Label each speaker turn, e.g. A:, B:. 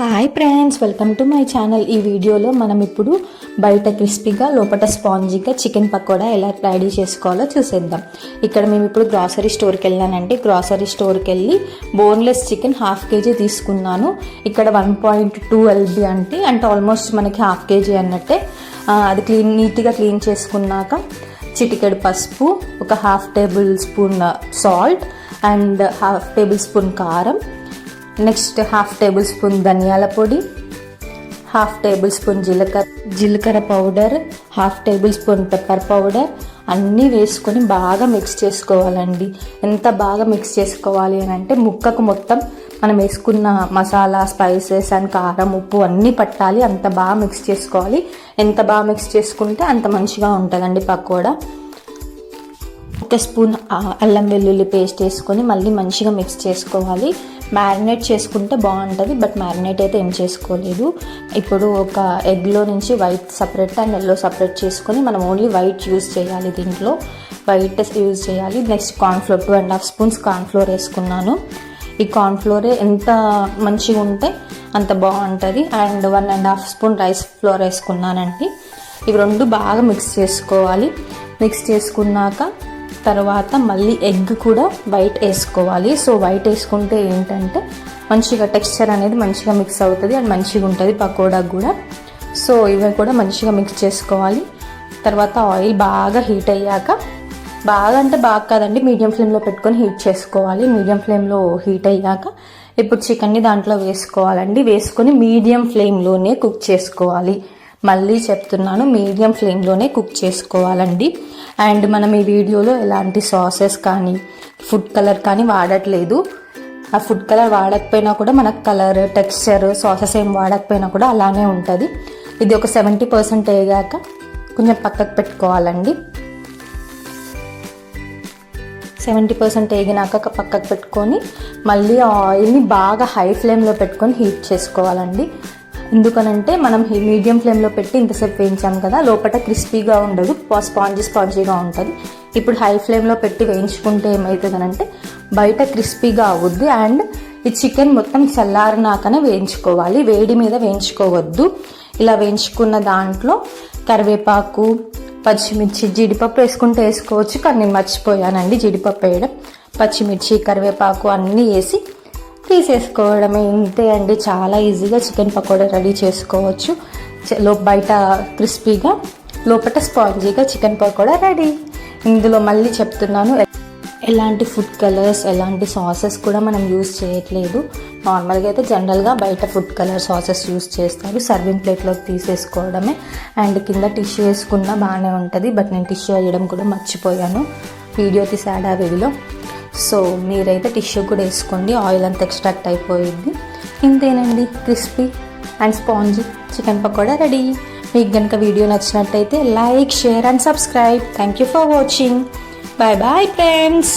A: Hi friends, welcome to my channel. ఈ వీడియోలో మనం ఇప్పుడు బయట క్రిస్పీగా లోపల స్పాంజీగా చికెన్ పకోడా ఎలా రెడీ చేసుకోవాలో చూసేద్దాం. ఇక్కడ మేము ఇప్పుడు గ్రాసరీ స్టోర్కి వెళ్ళానంటే గ్రాసరీ స్టోర్కి వెళ్ళి బోన్లెస్ చికెన్ 1/2 kg తీసుకున్నాను. ఇక్కడ 1.2 lb అంటే ఆల్మోస్ట్ మనకి 1/2 kg అన్నట్టే. అది నీట్గా క్లీన్ చేసుకున్నాక చిటికెడు పసుపు, ఒక 1/2 table spoon salt and 1/2 table spoon కారం, నెక్స్ట్ 1/2 టేబుల్ స్పూన్ ధనియాల పొడి, 1/2 టేబుల్ స్పూన్ జీలకర్ర powder, 1/2 table spoon pepper powder అన్నీ వేసుకొని బాగా మిక్స్ చేసుకోవాలండి. ఎంత బాగా మిక్స్ చేసుకోవాలి అని అంటే ముక్కకు మొత్తం మనం వేసుకున్న మసాలా, స్పైసెస్ అండ్ కారం, ఉప్పు అన్నీ పట్టాలి. అంత బాగా మిక్స్ చేసుకోవాలి. ఎంత బాగా మిక్స్ చేసుకుంటే అంత మంచిగా ఉంటుందండి పకోడా. 1 స్పూన్ అల్లం వెల్లుల్లి పేస్ట్ వేసుకొని మళ్ళీ మంచిగా మిక్స్ చేసుకోవాలి. మ్యారినేట్ చేసుకుంటే బాగుంటుంది, బట్ మ్యారినేట్ అయితే ఏం చేసుకోలేదు. ఇప్పుడు ఒక ఎగ్లో నుంచి white separate and yellow separate చేసుకొని మనం ఓన్లీ వైట్ యూజ్ చేయాలి. దీంట్లో వైట్ యూజ్ చేయాలి. నెక్స్ట్ కార్న్ఫ్లోర్ 2.5 స్పూన్స్ కార్న్ఫ్లోర్ వేసుకున్నాను. ఈ కార్న్ఫ్లోరే ఎంత మంచిగా ఉంటే అంత బాగుంటుంది. అండ్ 1.5 స్పూన్ రైస్ ఫ్లోర్ వేసుకున్నానండి. ఇవి రెండు బాగా మిక్స్ చేసుకోవాలి. మిక్స్ చేసుకున్నాక తర్వాత మళ్ళీ ఎగ్ కూడా వైట్ వేసుకోవాలి. సో వైట్ వేసుకుంటే ఏంటంటే మంచిగా టెక్స్చర్ అనేది మంచిగా మిక్స్ అవుతుంది అండ్ మంచిగా ఉంటుంది పకోడా కూడా. సో ఇవి కూడా మంచిగా మిక్స్ చేసుకోవాలి. తర్వాత ఆయిల్ బాగా హీట్ అయ్యాక, బాగా అంటే బాగా కాదండి, మీడియం ఫ్లేమ్లో పెట్టుకొని హీట్ చేసుకోవాలి. మీడియం ఫ్లేమ్లో హీట్ అయ్యాక ఇప్పుడు చికెన్ని దాంట్లో వేసుకోవాలండి. వేసుకొని మీడియం ఫ్లేమ్లోనే కుక్ చేసుకోవాలి. మళ్ళీ చెప్తున్నాను, మీడియం ఫ్లేమ్లోనే కుక్ చేసుకోవాలండి. అండ్ మనం ఈ వీడియోలో ఎలాంటి సాసెస్ కానీ ఫుడ్ కలర్ కానీ వాడట్లేదు. ఆ ఫుడ్ కలర్ వాడకపోయినా కూడా మనకు కలర్, టెక్స్చర్, సాసెస్ ఏం వాడకపోయినా కూడా అలానే ఉంటుంది. ఇది ఒక 70% వేగాక కొంచెం పక్కకు పెట్టుకోవాలండి. 70% వేగినాక పక్కకు పెట్టుకొని మళ్ళీ ఆయిల్ని బాగా హై ఫ్లేమ్లో పెట్టుకొని హీట్ చేసుకోవాలండి. ఎందుకనంటే మనం మీడియం ఫ్లేమ్లో పెట్టి ఇంతసేపు వేయించాం కదా, లోపల క్రిస్పీగా ఉండదు, స్పాంజీగా ఉంటుంది. ఇప్పుడు హై ఫ్లేమ్లో పెట్టి వేయించుకుంటే ఏమవుతుందనంటే బయట క్రిస్పీగా అవుద్ది. అండ్ ఈ చికెన్ మొత్తం చల్లారినాకనే వేయించుకోవాలి, వేడి మీద వేయించుకోవద్దు. ఇలా వేయించుకున్న దాంట్లో కరివేపాకు, పచ్చిమిర్చి, జీడిపప్పు వేసుకుంటే వేసుకోవచ్చు, కానీ నేను మర్చిపోయానండి జీడిపప్పు వేయడం. పచ్చిమిర్చి, కరివేపాకు అన్నీ వేసి తీసేసుకోవడమే. ఇంతే అండి, చాలా ఈజీగా చికెన్ పకోడా రెడీ చేసుకోవచ్చు. బయట క్రిస్పీగా లోపల స్పాంజీగా చికెన్ పకోడా రెడీ. ఇందులో మళ్ళీ చెప్తున్నాను, ఎలాంటి ఫుడ్ కలర్స్, ఎలాంటి సాసెస్ కూడా మనం యూజ్ చేయట్లేదు. నార్మల్గా అయితే జనరల్గా బయట ఫుడ్ కలర్ సాసెస్ యూజ్ చేస్తారు. సర్వింగ్ ప్లేట్లోకి తీసేసుకోవడమే. అండ్ కింద టిష్యూ వేసుకున్నా బాగానే ఉంటుంది, బట్ నేను టిష్యూ వేయడం కూడా మర్చిపోయాను వీడియో తీసాడా వీడిలో. సో మీరైతే టిష్యూ కూడా వేసుకోండి, ఆయిల్ అంతా ఎక్స్ట్రాక్ట్ అయిపోయింది. ఇంతేనండి, crispy and spongy chicken pakoda ready. మీకు కనుక వీడియో నచ్చినట్టయితే like, share and subscribe. Thank you for watching. Bye bye friends.